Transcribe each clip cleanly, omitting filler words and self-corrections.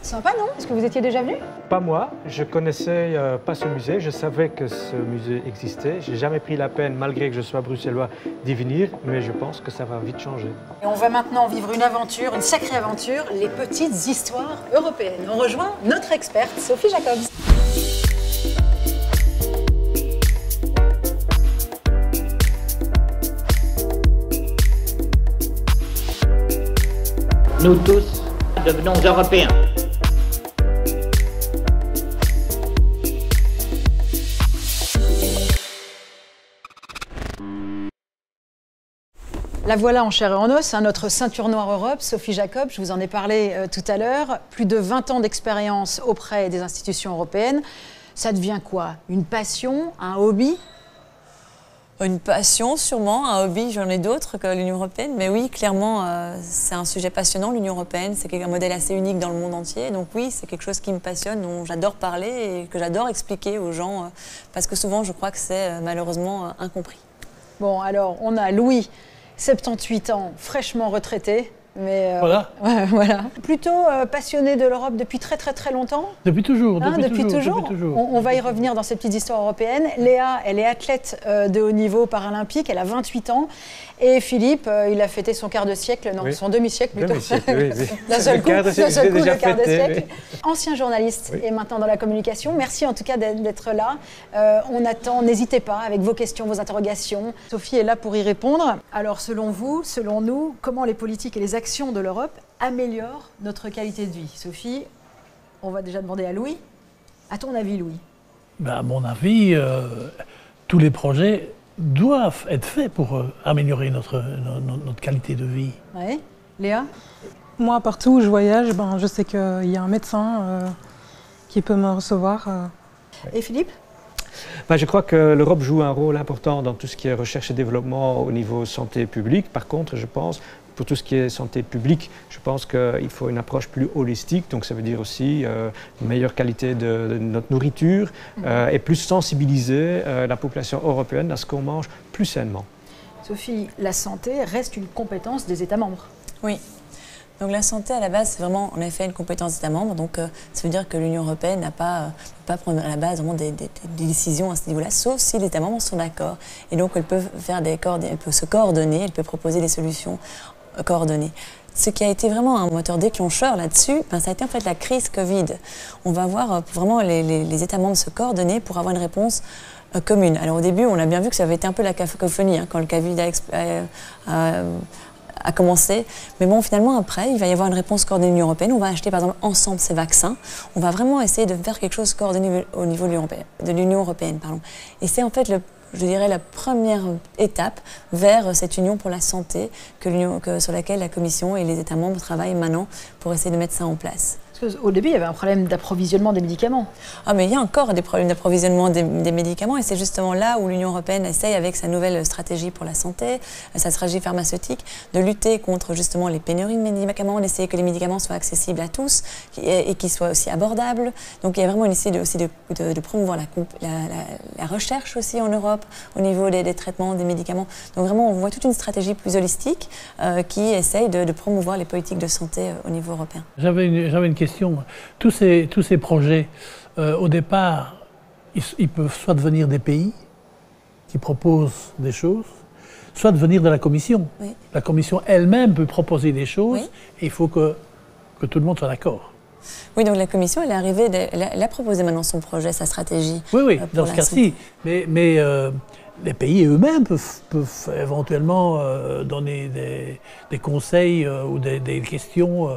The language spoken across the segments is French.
Sympa, non? Est-ce que vous étiez déjà venu? Pas moi, je connaissais pas ce musée, je savais que ce musée existait. J'ai jamais pris la peine, malgré que je sois bruxellois, d'y venir, mais je pense que ça va vite changer. Et on va maintenant vivre une aventure, une sacrée aventure, les petites histoires européennes. On rejoint notre experte, Sophie Jacobs. Nous tous devenons européens. La voilà en chair et en os, notre ceinture noire Europe, Sophie Jacobs, je vous en ai parlé tout à l'heure. Plus de 20 ans d'expérience auprès des institutions européennes. Ça devient quoi? Une passion? Un hobby? Une passion, sûrement. Un hobby, j'en ai d'autres que l'Union européenne. Mais oui, clairement, c'est un sujet passionnant, l'Union européenne. C'est un modèle assez unique dans le monde entier. Donc oui, c'est quelque chose qui me passionne, dont j'adore parler et que j'adore expliquer aux gens. Parce que souvent, je crois que c'est malheureusement incompris. Bon, alors, on a Louis, 78 ans, fraîchement retraité. Mais voilà. Voilà. Plutôt passionné de l'Europe depuis très longtemps. Depuis toujours. Depuis toujours. On va y revenir dans ces petites histoires européennes. Léa, elle est athlète de haut niveau paralympique, elle a 28 ans. Et Philippe, il a fêté son quart de siècle, non, son demi-siècle plutôt. Oui. D'un seul coup, le quart de siècle. Oui. Ancien journaliste et maintenant dans la communication. Merci en tout cas d'être là. On attend, n'hésitez pas avec vos questions, vos interrogations. Sophie est là pour y répondre. Alors selon vous, selon nous, comment les politiques et les actions de l'Europe améliorent notre qualité de vie? Sophie, on va déjà demander à Louis. À ton avis, Louis? À mon avis, tous les projets doivent être faits pour améliorer notre qualité de vie. Oui. Léa? Moi, partout où je voyage, je sais qu'il y a un médecin qui peut me recevoir. Et Philippe? Je crois que l'Europe joue un rôle important dans tout ce qui est recherche et développement au niveau santé publique. Par contre, je pense, pour tout ce qui est santé publique, je pense qu'il faut une approche plus holistique. Donc ça veut dire aussi une meilleure qualité de notre nourriture et plus sensibiliser la population européenne à ce qu'on mange plus sainement. Sophie, la santé reste une compétence des États membres. Oui. Donc la santé, à la base, c'est vraiment, en effet, une compétence des États membres. Donc ça veut dire que l'Union européenne n'a pas prendre à la base vraiment des décisions à ce niveau-là, sauf si les États membres sont d'accord. Et donc elle peut se coordonner, elle peut proposer des solutions coordonnées. Ce qui a été vraiment un moteur déclencheur là-dessus, ça a été en fait la crise Covid. On va voir vraiment les États membres se coordonner pour avoir une réponse commune. Alors au début, on a bien vu que ça avait été un peu la cacophonie quand le Covid a commencé. Mais bon, finalement, après, il va y avoir une réponse coordonnée de l'Union européenne. On va acheter, par exemple, ensemble ces vaccins. On va vraiment essayer de faire quelque chose coordonné au niveau de l'Union européenne. Et c'est en fait, je dirais, la première étape vers cette union pour la santé sur laquelle la Commission et les États membres travaillent maintenant pour essayer de mettre ça en place. Parce qu'au début, il y avait un problème d'approvisionnement des médicaments. Ah, mais il y a encore des problèmes d'approvisionnement des médicaments et c'est justement là où l'Union européenne essaye, avec sa nouvelle stratégie pour la santé, sa stratégie pharmaceutique, de lutter contre justement les pénuries de médicaments, d'essayer que les médicaments soient accessibles à tous et qu'ils soient aussi abordables. Donc il y a vraiment une essai aussi de promouvoir la recherche aussi en Europe au niveau des traitements des médicaments. Donc vraiment, on voit toute une stratégie plus holistique qui essaye de promouvoir les politiques de santé au niveau européen. J'avais une question. Tous ces projets, au départ, ils peuvent soit devenir des pays qui proposent des choses, soit devenir de la Commission. Oui. La Commission elle-même peut proposer des choses et il faut que tout le monde soit d'accord. Oui, donc la Commission, elle est arrivée, elle a proposé maintenant son projet, sa stratégie. Oui, dans ce cas-ci. Mais les pays eux-mêmes peuvent éventuellement donner des conseils ou des questions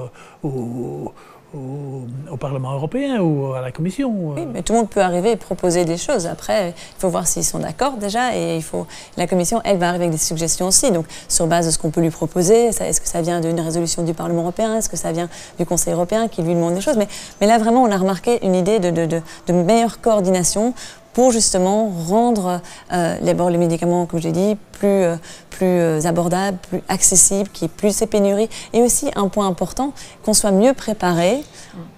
au Parlement européen ou à la Commission. Oui, mais tout le monde peut arriver et proposer des choses. Après, il faut voir s'ils sont d'accord déjà et la Commission, elle, va arriver avec des suggestions aussi. Donc, sur base de ce qu'on peut lui proposer, est-ce que ça vient d'une résolution du Parlement européen, est-ce que ça vient du Conseil européen qui lui demande des choses. Mais là, vraiment, on a remarqué une idée de meilleure coordination pour justement rendre les médicaments, comme j'ai dit, plus abordables, plus accessibles, qu'il y ait plus ces pénuries. Et aussi, un point important, qu'on soit mieux préparé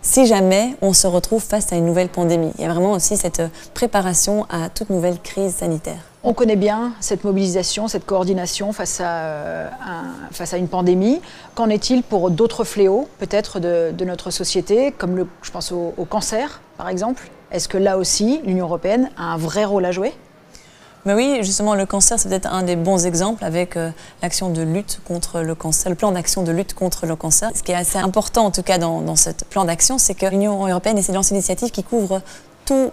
si jamais on se retrouve face à une nouvelle pandémie. Il y a vraiment aussi cette préparation à toute nouvelle crise sanitaire. On connaît bien cette mobilisation, cette coordination face à une pandémie. Qu'en est-il pour d'autres fléaux, peut-être de notre société, comme je pense au cancer, par exemple? Est-ce que là aussi, l'Union européenne a un vrai rôle à jouer? Mais oui, justement, le cancer, c'est peut-être un des bons exemples avec l'action de lutte contre le cancer, le plan d'action de lutte contre le cancer. Ce qui est assez important, en tout cas, dans ce plan d'action, c'est que l'Union européenne essaie de lancer une initiative qui couvre tout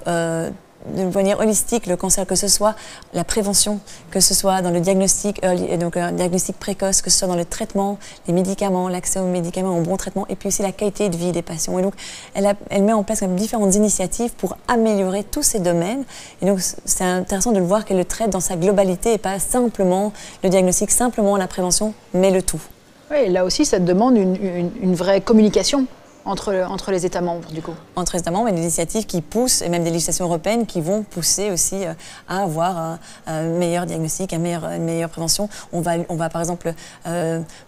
d'une manière holistique le cancer, que ce soit la prévention, que ce soit dans le diagnostic early, donc un diagnostic précoce, que ce soit dans le traitement, les médicaments, l'accès aux médicaments, au bon traitement, et puis aussi la qualité de vie des patients. Et donc, elle met en place différentes initiatives pour améliorer tous ces domaines. Et donc, c'est intéressant de le voir qu'elle le traite dans sa globalité et pas simplement le diagnostic, simplement la prévention, mais le tout. Oui, là aussi, ça demande une vraie communication entre les États membres, du coup. Entre les États membres, et des initiatives qui poussent, et même des législations européennes qui vont pousser aussi à avoir un meilleur diagnostic, une meilleure prévention. On va par exemple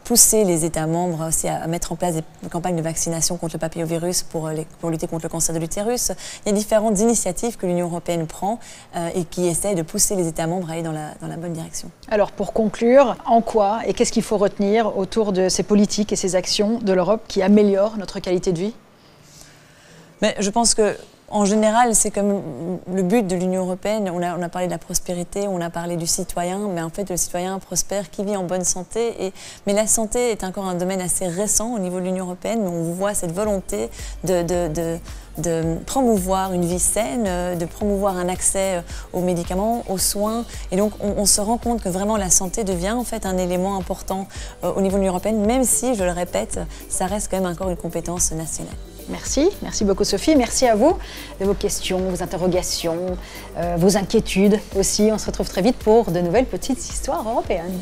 pousser les États membres aussi à mettre en place des campagnes de vaccination contre le papillovirus pour lutter contre le cancer de l'utérus. Il y a différentes initiatives que l'Union européenne prend et qui essaient de pousser les États membres à aller dans la bonne direction. Alors pour conclure, en quoi et qu'est-ce qu'il faut retenir autour de ces politiques et ces actions de l'Europe qui améliorent notre qualité de vie? Mais je pense que en général, c'est comme le but de l'Union européenne. On a parlé de la prospérité, on a parlé du citoyen, mais en fait, le citoyen prospère qui vit en bonne santé. Mais la santé est encore un domaine assez récent au niveau de l'Union européenne, mais on voit cette volonté de promouvoir une vie saine, de promouvoir un accès aux médicaments, aux soins. Et donc, on se rend compte que vraiment la santé devient en fait un élément important au niveau de l'Union européenne, même si, je le répète, ça reste quand même encore une compétence nationale. Merci beaucoup Sophie, merci à vous de vos questions, vos interrogations, vos inquiétudes aussi. On se retrouve très vite pour de nouvelles petites histoires européennes.